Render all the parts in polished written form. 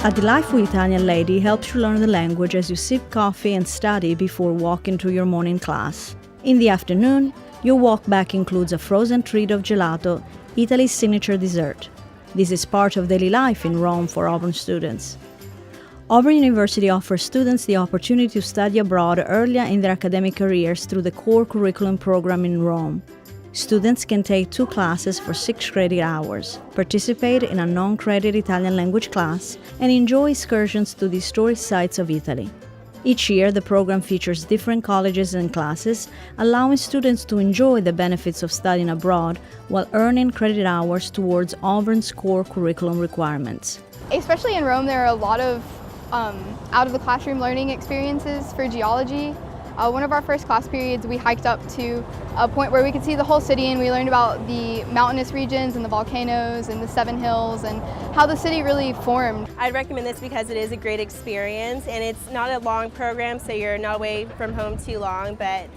A delightful Italian lady helps you learn the language as you sip coffee and study before walking to your morning class. In the afternoon, your walk back includes a frozen treat of gelato, Italy's signature dessert. This is part of daily life in Rome for Auburn students. Auburn University offers students the opportunity to study abroad earlier in their academic careers through the core curriculum program in Rome. Students can take 2 classes for 6 credit hours, participate in a non-credit Italian language class, and enjoy excursions to the historic sites of Italy. Each year, the program features different colleges and classes, allowing students to enjoy the benefits of studying abroad while earning credit hours towards Auburn's core curriculum requirements. Especially in Rome, there are a lot of out-of-the-classroom learning experiences for geology. One of our first class periods, we hiked up to a point where we could see the whole city, and we learned about the mountainous regions and the volcanoes and the 7 hills and how the city really formed. I'd recommend this because it is a great experience, and it's not a long program, so you're not away from home too long, but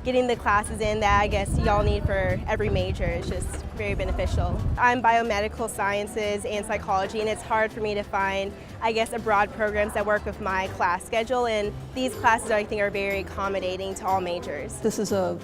getting the classes in that I guess y'all need for every major is just very beneficial. I'm biomedical sciences and psychology, and it's hard for me to find, I guess, abroad programs that work with my class schedule, and these classes I think are very accommodating to all majors. This is an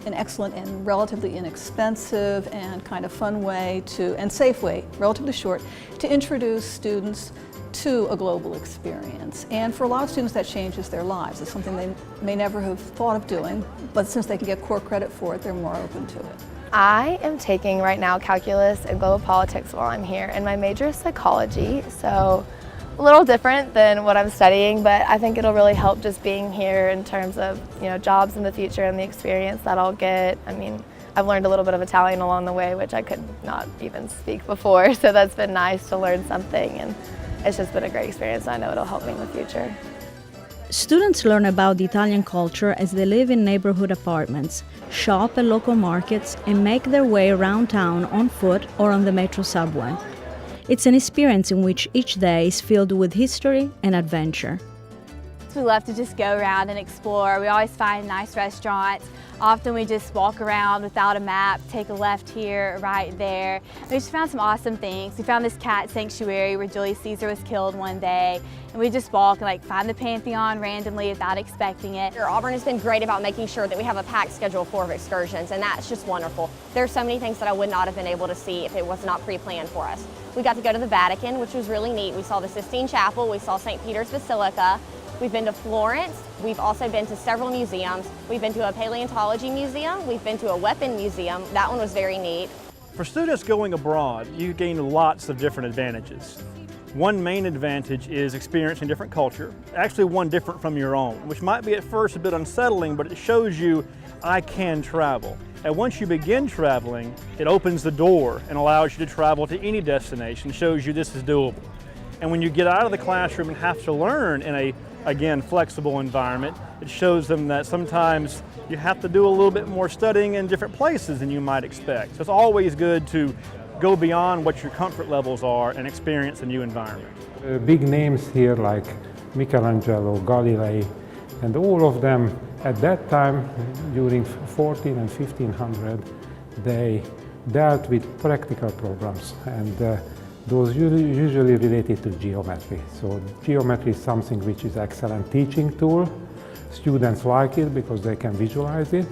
excellent and relatively inexpensive and kind of fun way to, and safe way, relatively short, to introduce students to a global experience. And for a lot of students that changes their lives. It's something they may never have thought of doing, but since they can get core credit for it, they're more open to it. I am taking right now calculus and global politics while I'm here, and my major is psychology, so a little different than what I'm studying, but I think it'll really help just being here in terms of, jobs in the future and the experience that I'll get. I mean, I've learned a little bit of Italian along the way, which I could not even speak before, so that's been nice to learn something, and it's just been a great experience. I know it'll help me in the future. Students learn about the Italian culture as they live in neighborhood apartments, shop at local markets, and make their way around town on foot or on the metro subway. It's an experience in which each day is filled with history and adventure. We love to just go around and explore. We always find nice restaurants. Often we just walk around without a map, take a left here, right there. We just found some awesome things. We found this cat sanctuary where Julius Caesar was killed one day. And we just walk and find the Pantheon randomly without expecting it. Auburn has been great about making sure that we have a packed schedule full of excursions, and that's just wonderful. There's so many things that I would not have been able to see if it was not pre-planned for us. We got to go to the Vatican, which was really neat. We saw the Sistine Chapel, we saw St. Peter's Basilica. We've been to Florence. We've also been to several museums. We've been to a paleontology museum. We've been to a weapon museum. That one was very neat. For students going abroad, you gain lots of different advantages. One main advantage is experiencing different culture, actually one different from your own, which might be at first a bit unsettling, but it shows you I can travel. And once you begin traveling, it opens the door and allows you to travel to any destination, shows you this is doable. And when you get out of the classroom and have to learn in a, again, flexible environment, it shows them that sometimes you have to do a little bit more studying in different places than you might expect. So it's always good to go beyond what your comfort levels are and experience a new environment. Big names here like Michelangelo, Galilei, and all of them at that time, during 14 and 1500, they dealt with practical problems, and those usually related to geometry. So geometry is something which is an excellent teaching tool. Students like it because they can visualize it,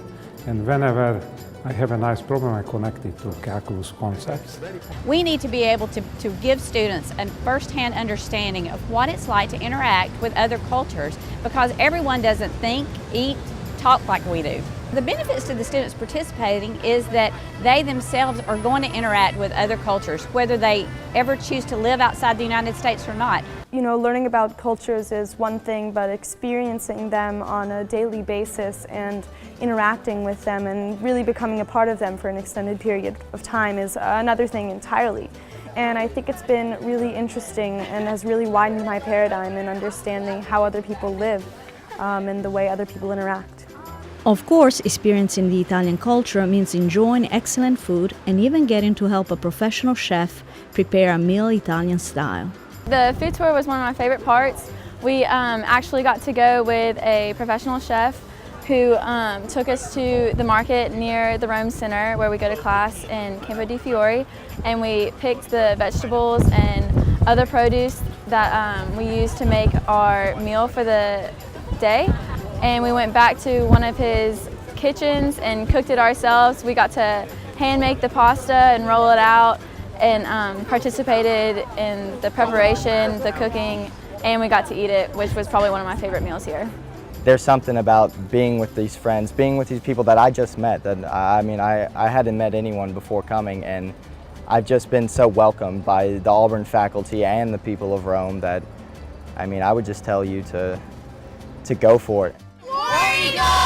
and whenever I have a nice problem, I connect it to calculus concepts. We need to be able to give students a first-hand understanding of what it's like to interact with other cultures, because everyone doesn't think, eat, talk like we do. The benefits to the students participating is that they themselves are going to interact with other cultures, whether they ever choose to live outside the United States or not. Learning about cultures is one thing, but experiencing them on a daily basis and interacting with them and really becoming a part of them for an extended period of time is another thing entirely. And I think it's been really interesting and has really widened my paradigm in understanding how other people live and the way other people interact. Of course, experiencing the Italian culture means enjoying excellent food and even getting to help a professional chef prepare a meal Italian style. The food tour was one of my favorite parts. We actually got to go with a professional chef who took us to the market near the Rome Center where we go to class in Campo di Fiori, and we picked the vegetables and other produce that we used to make our meal for the day, and we went back to one of his kitchens and cooked it ourselves. We got to hand make the pasta and roll it out, and participated in the preparation, the cooking, and we got to eat it, which was probably one of my favorite meals here. There's something about being with these friends, being with these people that I just met, that I hadn't met anyone before coming, and I've just been so welcomed by the Auburn faculty and the people of Rome that, I would just tell you to go for it. War Eagle!